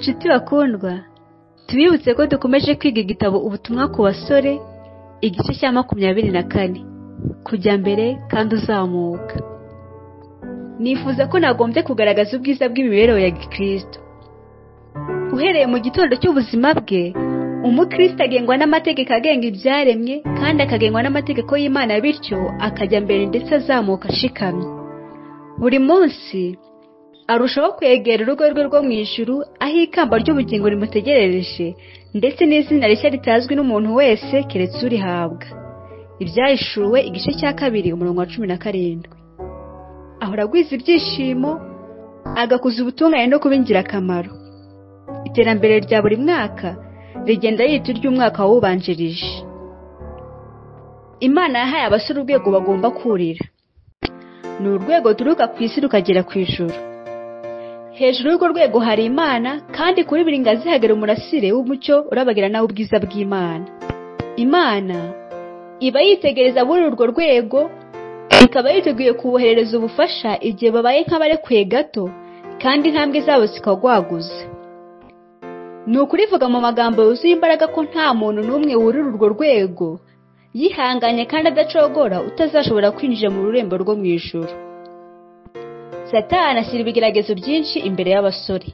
Nshuti bakundwa, tubibutse ko dukomeje kwiga igitabo ubutumwa ku basore, igice cya 24, kujya mbere kandi uzamuka. Nifuza ko nagombye kugaragaza ubwiza bw'imibereho ya Gikristo. Uhereye mu gitondo cy'ubuzima bwe, umukristo agengwa n'amategeko agenga ibyaremwe kandi akagengwa n'amategeko y'Imana, bityo akajya mbere ndetse azamuka ashikamye. Buri munsi arushaho kwegera urugo rwe rwo mu ijuru, aho ikamba ry'ubugingo rimutegerereje ndetse n'izina rishya ritazwi n'umuntu wese keretse urihabwa. Ibyahishuwe igice cya 2 umurongo wa 17. Ahora agwiza ibyishimo, agakuza ubutungane no kuba ingirakamaro. Iterambere rya buri mwaka rigenda yita iry'umwaka wawubanjirije. Imana yahaye abasore urwego bagomba kurira. Ni urwego turuka ku isi rukagera ku ijuru. Hejuru y'urwo rwego hari Imana, kandi kuri buri ngazi hagera umurasire w'umucyo urabagirana ubwiza bw'Imana. Imana iba yitegereza muri urwo rwego, ikaba yiteguye kuboherereza ubufasha igihe babaye nk'abarekuye gato kandi intambwe zabo zikagwaguza. Ni ukurivuga mu magambo yuzuye imbaraga ko nta muntu n'umwe wurira urwo rwego yihanganye kandi adacogora utazashobora kwinjira mu rurembo rwo mu ijuru. Satani ashyira ibigeragezo byinshi imbere y'abasore.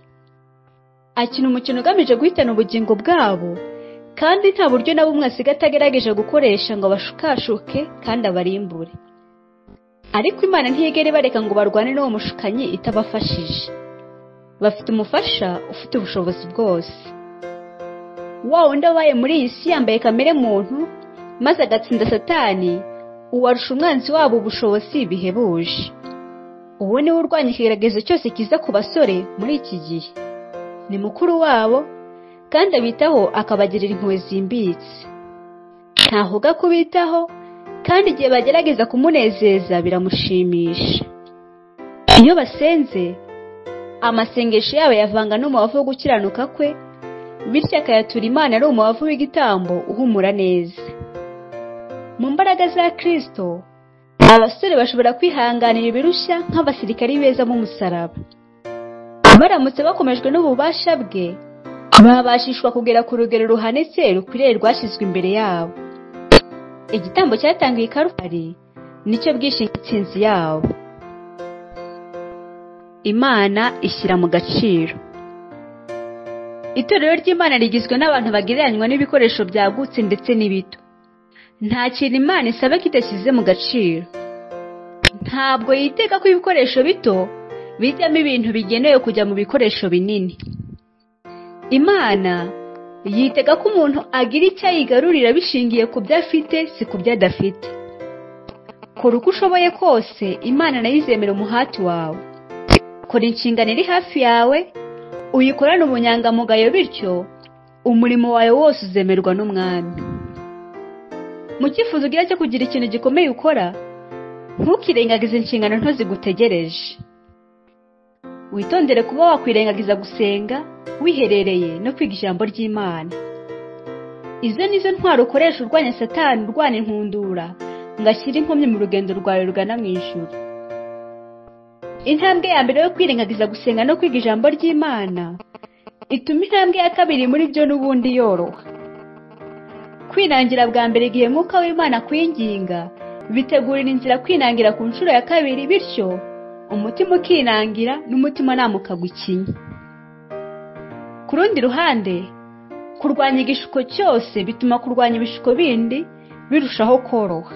Akina umukino ugamije guhitana ubugingo bwabo, kandi nta buryo na bumwe asiga atagerageje gukoresha ngo abashukashuke kandi abarimbure. Ariko Imana ntiyigera ibareka ngo barwane n'uwo mushukanyi itabafashije. Bafite umufasha ufite ubushobozi bwose. Wa wundi wabaye muri iyi si yambaye kamere muntu, maze agatsinda Satani, uwarusha umwanzi wabo ubushobozi bihebuje. Uwo ni we urwanya ikigeragezo cyose kiza ku basore muri iki gihe. Ni mukuru wabo kandi abitaho, akabagirira impuhwe zimbitse. Ntahuga kubitaho, kandi igihe bagerageza kumunezeza biramushimisha. Iyo basenze, amasengesho yabo yavanga n'umubavu wo gukiranuka kwe, bityo akayatura Imana ari umubavu w'igitambo uhumura neza. Mu mbaraga za Kristo, abasore bashobora kwihanganira ibirushya nk'abasirikari beza mu musaraba. Baramutse bakomejwe n'ububasha bwe, babashishwa kugera ku rugero ruhanitse rukwiriye rwashyizwe imbere yabo. Igitambo cyatangiwe i Karuvali nicyo bwishingizi yabo. Imana ishyira mu gaciro. Itorero ry'Imana rigizwe n'abantu bagereranywa n'ibikoresho byagutse ndetse n'ibito. Nta kintu Imana isaba kitashyize mu gaciro. Ntabwo yiteka ko ibikoresho bito bijyamo ibintu bigenewe kujya mu bikoresho binini. Imana yitega ko umuntu agira icyo yigarurira bishingiye ku byo afite, si ku byo adafite. Kora uko ushoboye kose, Imana nayo izemera umuhati wawe. Kora inshingano iri hafi yawe, uyikorane ubunyangamugayo, bityo umurimo wawe wose uzemerwa n'Umwami. Mu cyifuzo ugira cyo kugira ikintu gikomeye ukora, ntukirengagize inshingano nto zigutegereje. Witondere kuba wakwirengagiza gusenga, wiherereye no kwiga ijambo ry'Imana. Izo nizo ntwaro ukoresha urwanya Satani, urwana inkundura ngo ashyire inkomyi mu rugendo rwawe rugana mu ijuru. Intambwe ya mbere yo kwirengagiza gusenga no kwiga ijambo ry'Imana ituma intambwe ya kabiri muri byo n'ubundi yoroha. Kwinangira bwa mbere igihe Mwuka w'Imana kwinginga bitegurira inzira kwinangira ku nshuro ya kabiri, bityo umutima ukinangira n'umutima namukagwa ikinya. Ku rundi ruhande, kurwanya igishuko cyose bituma kurwanya ibishuko bindi birushaho koroha.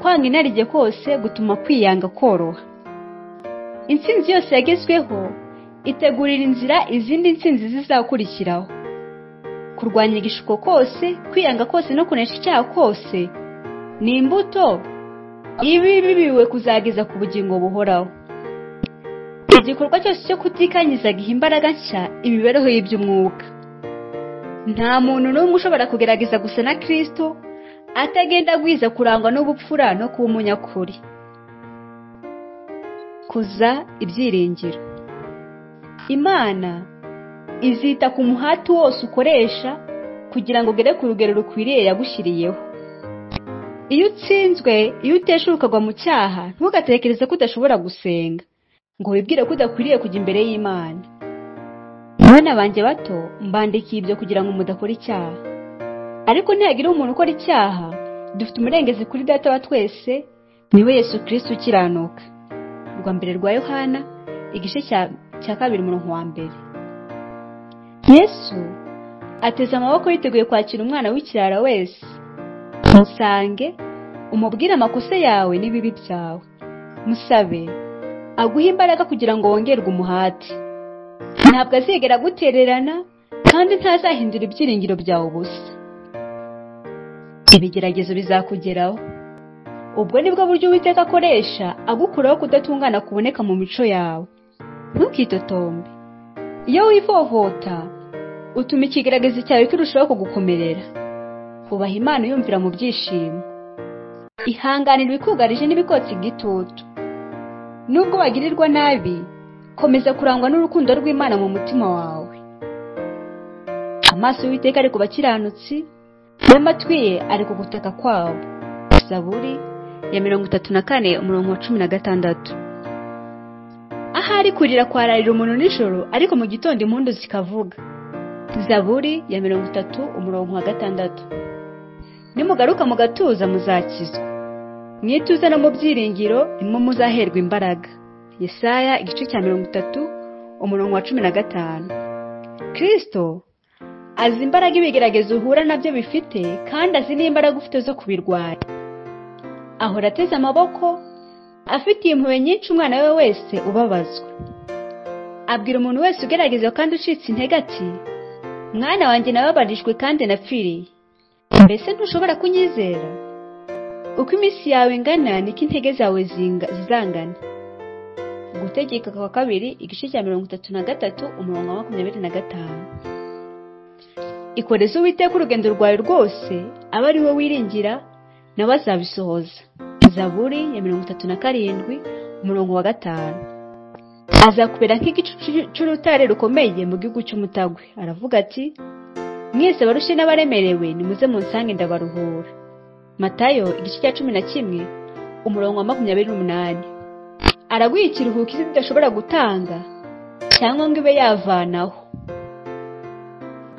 Kwanga inarijye kose gutuma kwiyanga koroha. Intsinzi yose yagezweho itegurira inzira izindi ntsinzi zizakurikiraho. Kurwanya igishuko kose, kwiyanga kose no kunesha icyaha kose ni imbuto ibi bibiwe kuzageza ku bugingo buhoraho. Igikorwa cyose cyo kutikanyiza giha imbaraga nshya imibereho y'iby'umwuka. Nta muntu n'umwe ushobora kugerageza gusa na Kristo atagenda agwiza kurangwa n'ubupfura no kuba umunyakuri. Kuza ibyiringiro. Imana izita ku muhati wose ukoresha kugira ngo ugere ku rugero rukwiriye yagushyiriyeho. Iyo utsinzwe, iyo uteshuka ukagwa mu cyaha, ntugatekereze ko udashobora gusenga ngo wibwire ko udakwiriye kujya imbere y'Imana. Bana banjye bato, mbandikiye ibyo kugira ngo mudakora icyaha. Ariko ntihagira umuntu ukora icyaha, dufite umurengezi kuri Data wa twese, niwe Yesu Kristo ukiranuka. Rwa mbere rwa Yohana, igice cya 2 umurongo wa 1. Yesu ateze amaboko yiteguye kwakira umwana w'ikirara wese. Musange, umubwire amakosa yawe n'ibibi byawe. Musabe, aguhe imbaraga kugira ngo wongerwe umuhati. Ntabwo azigera gutererana kandi ntazahindura ibyiringiro byawe ubusa. Ibigeragezo bizakugeraho. Ubwo nibwo buryo Uwiteka akoresha agukuraho kudatungana kuboneka mu mico yawe. Ntukitotombe. Iyo wivovota, utuma ikigeragezo cyawe kirushaho kugukomerera. Ubaha Imana uyumvira mu byishimo. Ihanganira ibikugarije n'ibikotsi igitutu. Nubwo wagirirwa nabi, komeza kurangwa n'urukundo rw'Imana mu mutima wawe. Amaso y'Uwiteka ari ku bakiranutsi, n'amatwi ye ari ku gutaka kwabo. Zaburi ya 34 umurongo wa 16. Ahari kurira kwararira umuntu nijoro, ariko mu gitondo impundu zikavuga. Zaburi ya 30 umurongo wa 6. Nimugaruka mu gatuza muzakizwa. Mwituza no mu byiringiro nimwe muzaherwa imbaraga. Yesaya igice cya 30 umurongo wa 15. Kristo azi imbaraga ibigeragezo uhura nabyo bifite, kandi azi n'imbaraga ufite zo kubirwanya. Ahora ateze amaboko, afitiye impuhwe nyinshi umwana we wese ubabazwa. Abwira umuntu wese ugerageza kandi ucitse intege ati, mwana wanjye nababarijwe kandi napfiriye. Mbese ntushobora kunyizera? Uko iminsi yawe ingana niko intege zawe zizangana. Gutegeka kwa 2 igice cya 33 umurongo wa 25. Ikoreze Uwiteka urugendo rwawe rwose, aba ari we wiringira, nawe azabisohoza. Zaburi ya 37 umurongo wa 5. Azakubera nk'igicu cy'urutare rukomeye mu gihugu cy'umutagwe. Aravuga ati, mwese barushye n'abaremerewe nimuze munsange ndabaruhura. Matayo igice cya 11 umurongo wa 28. Araguha ikiruhuko isi idashobora gutanga, cyangwa ngo ibe yavanaho.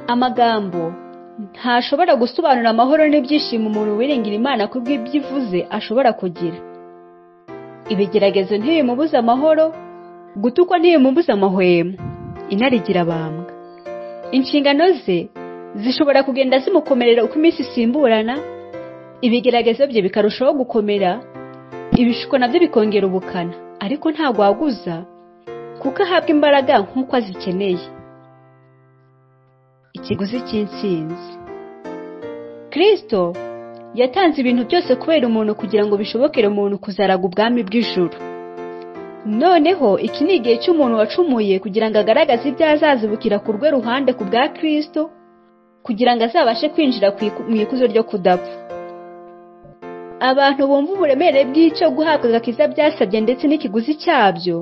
Amagambo ntashobora gusobanura amahoro n'ibyishimo umuntu wiringira Imana kubw'ibyo ivuze ashobora kugira. Ibigeragezo ntibimubuza amahoro, gutukwa ntibimubuza amahwemo. Intare igira abambwa. Inshingano ze zishobora kugenda zimukomerera uko iminsi isimburana, ibigeragezo bye bikarushaho gukomera, ibishuko nabyo bikongera ubukana, ariko ntabwo waguza kuko ahabwa imbaraga nk'uko azikeneye. Ikiguzi cy'intsinzi. Kristo yatanze ibintu byose kubera umuntu kugira ngo bishobokere umuntu kuzaraga ubwami bw'ijuru. Noneho iki ni igihe cy'umuntu wacumuye kugira ngo agaragaze ibyo azazibukira ku rwe ruhande ku bwa Kristo, kugira ngo azabashe kwinjira mu ikuzo ryo kudapfa. Abantu bumva uburemere bw'icyo guhabwa agakiza byasabye ndetse n'ikiguzi cyabyo,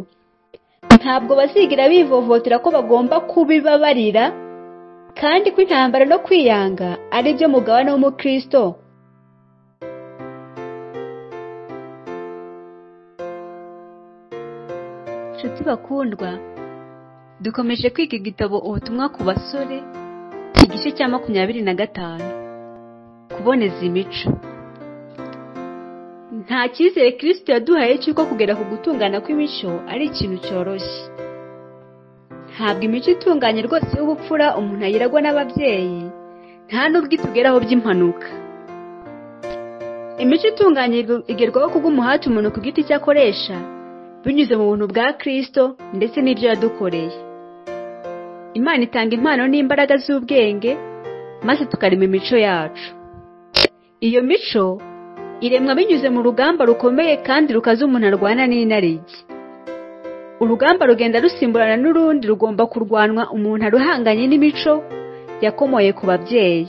ntabwo bazigira bivovotera ko bagomba kubibabarira, kandi ko intambara no kwiyanga ari byo mugabane w'umukristo. Nshuti bakundwa, dukomeje kwiga igitabo Ubutumwa ku basore, igice cya 25. Kuboneza imico. Nta cyizere Kristo yaduhaye cy'uko kugera ku gutungana kw'imico ari ikintu cyoroshye. Ntabwo imico itunganye rwose y'ubupfura umuntu ayiragwa n'ababyeyi, nta n'ubwo itugeraho by'impanuka. Imico itunganye igerwaho kubw'umuhati umuntu ku giti cye akoresha, binyuze mu buntu bwa Kristo ndetse n'ibyo yadukoreye. Imana itanga impano n'imbaraga z'ubwenge, maze tukarema imico yacu. Iyo mico iremwa binyuze mu rugamba rukomeye kandi rukaza umuntu arwana n'inarijye. Urugamba rugenda rusimburana n'urundi, rugomba kurwanwa umuntu aruhanganye n'imico yakomoye ku babyeyi.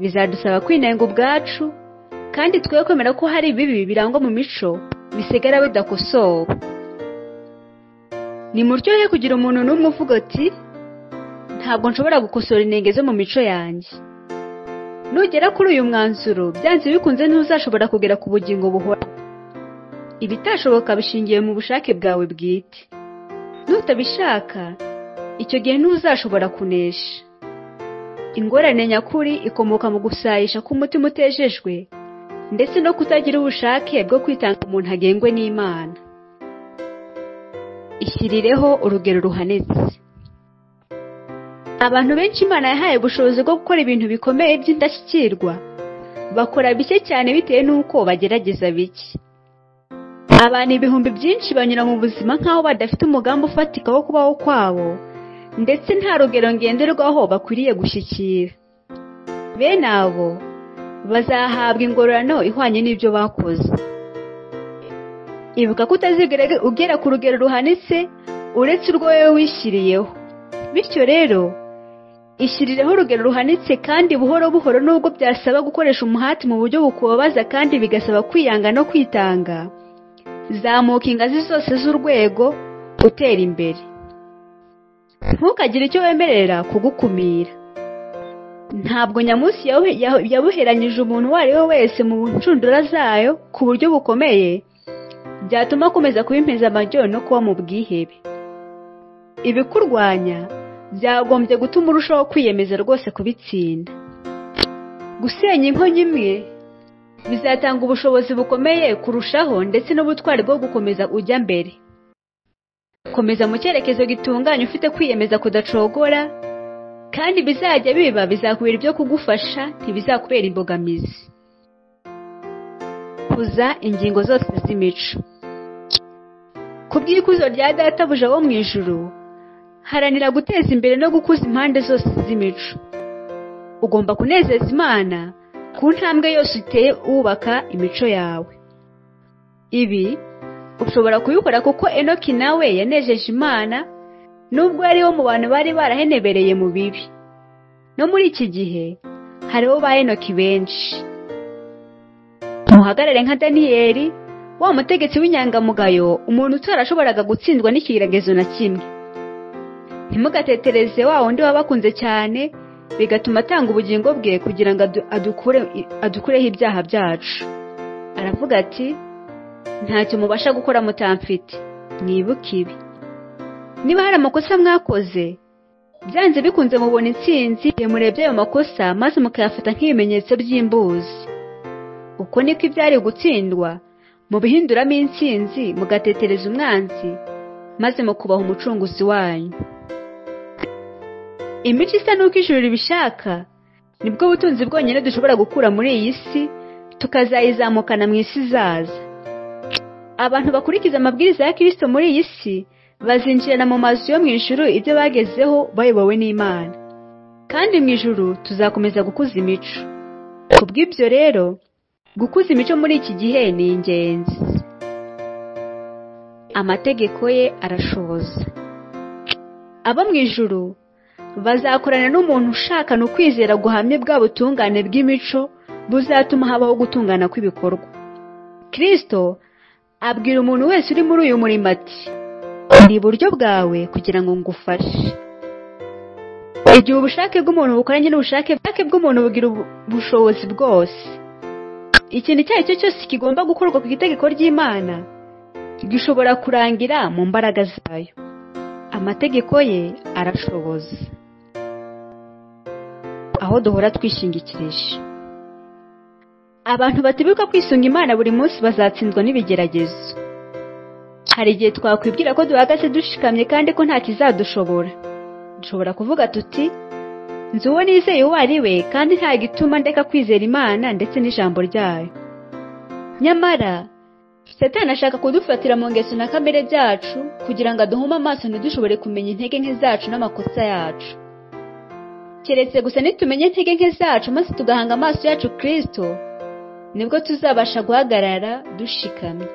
Bizadusaba kwinenga ubwacu, kandi twe kwemera ko hari ibibi birangwa mu mico bisigara bidakosowe. Ni muryohe kugira umuntu n'umwe uvuga ati, ntabwo nshobora gukosora intege zo mu mico yanjye. Nugera kuri uyu mwanzuro, byanze bikunze ntuzashobora kugera ku bugingo buhoraho. Ibitashoboka bishingiye mu bushake bwawe bwite. Nutabishaka, icyo gihe ntuzashobora kunesha. Ingorane nyakuri ikomoka mu gusayisha k'umutima utejejwe ndetse no kutagira ubushake bwo kwitanga umuntu agengwe n'Imana. Ishyirireho urugero ruhanitse. Abantu benshi Imana yahaye ubushobozi bwo gukora ibintu bikomeye by'indashyikirwa bakora bike cyane bitewe n'uko bagerageza bike. Abantu ibihumbi byinshi banyura mu buzima nk'aho badafite umugambi ufatika wo kubaho kwabo ndetse nta rugero ngenderwaho bakwiriye gushyikira. Bene abo bazahabwa ingororano ihwanye n'ibyo bakoze. Ibuka ko utazigera ugera ku rugero ruhanitse uretse urwo wowe wishyiriyeho. Bityo rero ishyirireho urugero ruhanitse kandi buhoro buhoro, nubwo byasaba gukoresha umuhati mu buryo bukubabaza kandi bigasaba kwiyanga no kwitanga. Zamuka ingazi zose z'urwego utera imbere. Ntukagire icyo wemerera kugukumira. Ntabwo nyamunsi yabuheranyije umuntu uwo ari we wese mu ncundura zayo ku buryo bukomeye byatuma akomeza kuba impezamajyo no kuba mu bwihebe. Ibikurwanya byagombye gutuma urushaho kwiyemeza rwose kubitsinda. Gusenya inkonyi imwe bizatanga ubushobozi bukomeye kurushaho ndetse n'ubutwari bwo gukomeza ujya mbere. Komeza mu cyerekezo gitunganye ufite kwiyemeza kudacogora, kandi bizajya biba bizakubera ibyo kugufasha, ntibizakubera imbogamizi. Kuza ingingo zose z'imico. Ku bw'ikuzo rya Databuja wo mu ijuru, haranira guteza imbere no gukuza impande zose z'imico. Ugomba kunezeza Imana ku ntambwe yose uteye wubaka imico yawe. Ibi ushobora kubikora kuko Enoki nawe yanejeje Imana nubwo yariho mu bantu bari barahenebereye mu bibi. No muri iki gihe hariho ba Enoki benshi. Muhagarare nka Daniyeli, wa mutegetsi w'inyangamugayo, umuntu utarashoboraga gutsindwa n'ikigeragezo na kimwe. Ntimugatetereze wa wundi wabakunze cyane bigatuma atanga ubugingo bwe kugira ngo adukureho ibyaha byacu. Aravuga ati, ntacyo mubasha gukora mutamfite. Mwibuke ibi. Niba hari amakosa mwakoze, byanze bikunze mubona intsinzi iyo murebye ayo makosa maze mukayafata nk'ibimenyetso by'imbuzi. Uko niko ibyari gutsindwa mubihinduramo intsinzi, mugatetereza umwanzi maze mukubaha umucunguzi wanyu. Imico isa n'uko ijuru ribishaka nibwo butunzi bwonyine dushobora gukura muri iyi si tukazayizamukana mu isi izaza. Abantu bakurikiza amabwiriza ya Kristo muri iyi si bazinjirana mu mazu yo mu ijuru ibyo bagezeho bayobowe n'Imana, kandi mu ijuru tuzakomeza gukuza imico. Kubw'ibyo rero gukuza imico muri iki gihe ni ingenzi. Amategeko ye arashoboza. Abo mu ijuru bazakorana n'umuntu ushakana ukwizera guhamye bwa butungane bw'imico buzatuma habaho gutungana kw'ibikorwa. Kristo abwira umuntu wese uri muri uyu murimo ati, ndi iburyo bwawe kugira ngo ngufashe. Igihe ubushake bw'umuntu bukoranye n'ubushake bw'umuntu bugira ubushobozi bwose. Ikintu icyo ari cyo cyose kigomba gukorwa ku itegeko ry'Imana gishobora kurangira mu mbaraga zayo. Amategeko ye arashoboza. Aho duhora twishingikirije. Abantu batibuka kwisunga Imana buri munsi bazatsindwa n'ibigeragezo. Hari igihe twakwibwira ko duhagaze dushikamye kandi ko nta kizadushobora. Dushobora kuvuga tuti, nzi uwo nizeye uwo ari we kandi nta gituma ndeka kwizera Imana ndetse n'ijambo ryayo. Nyamara Satani ashaka kudufatira mu ngeso na kamere byacu kugira ngo aduhume amaso ntidushobore kumenya intege nke zacu n'amakosa yacu. Keretse gusa nitumenye intege nke zacu maze tugahanga amaso yacu Kristo, nibwo tuzabasha guhagarara dushikamye.